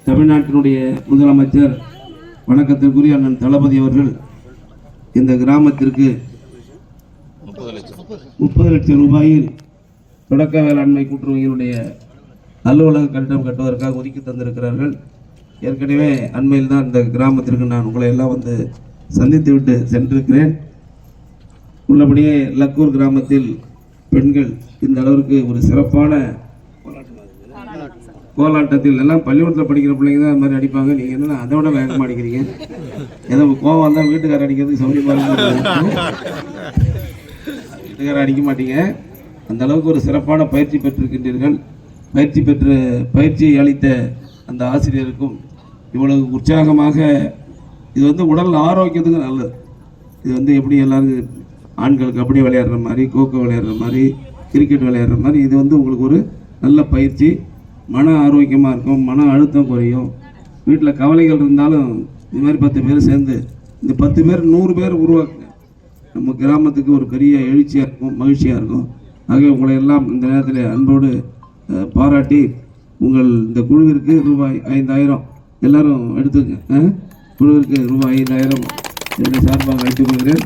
தமிழ்நாட்டினுடைய முதலமைச்சர் வணக்கத்திற்குரிய அண்ணன் தளபதி அவர்கள் இந்த கிராமத்திற்கு 30 லட்சம் ரூபாயில் தொடக்க வேளாண்மை கூட்டுறவுகளுடைய அலுவலக கட்டிடம் கட்டுவதற்காக ஒதுக்கி தந்திருக்கிறார்கள். ஏற்கனவே அண்மையில் தான் இந்த கிராமத்திற்கு நான் உங்களை எல்லாம் வந்து சந்தித்து விட்டு சென்றிருக்கிறேன். உள்ளபடியே லக்கூர் கிராமத்தில் பெண்கள் இந்த அளவிற்கு ஒரு சிறப்பான கோலாட்டத்தில் எல்லாம் பள்ளிக்கூடத்தில் படிக்கிற பிள்ளைங்க தான் அது மாதிரி அடிப்பாங்க. நீங்கள் என்ன அதை விட வேகமாக அடிக்கிறீங்க. ஏதோ கோவம் தான் வீட்டுக்காரர் அடிக்கிறது சௌரியமாக வீட்டுக்காரர் அடிக்க மாட்டீங்க. அந்த அளவுக்கு ஒரு சிறப்பான பயிற்சி பெற்றிருக்கின்றீர்கள். பயிற்சி அளித்த அந்த ஆசிரியருக்கும் இவ்வளவு உற்சாகமாக இது வந்து உடல் ஆரோக்கியத்துக்கு நல்லது. இது வந்து எப்படி எல்லாரும் ஆண்கள் கபடி விளையாடுற மாதிரி, கோகோ விளையாடுற மாதிரி, கிரிக்கெட் விளையாடுற மாதிரி இது வந்து உங்களுக்கு ஒரு நல்ல பயிற்சி. மன ஆரோக்கியமாக இருக்கும், மன அழுத்தம் குறையும். வீட்டில் கவலைகள் இருந்தாலும் இது மாதிரி 10 பேர் சேர்ந்து இந்த 10 பேர் 100 பேர் உருவாக்குங்க. நம்ம கிராமத்துக்கு ஒரு பெரிய எழுச்சியாக இருக்கும், மகிழ்ச்சியாக இருக்கும். ஆகவே உங்களை எல்லாம் இந்த நேரத்தில் அன்போடு பாராட்டி உங்கள் இந்த குழுவிற்கு ரூபாய் 5000 எல்லாரும் எடுத்துங்க. குழுவிற்கு ரூபாய் 5000 என்னுடைய சார்பாக வைத்துக் கொள்கிறேன்.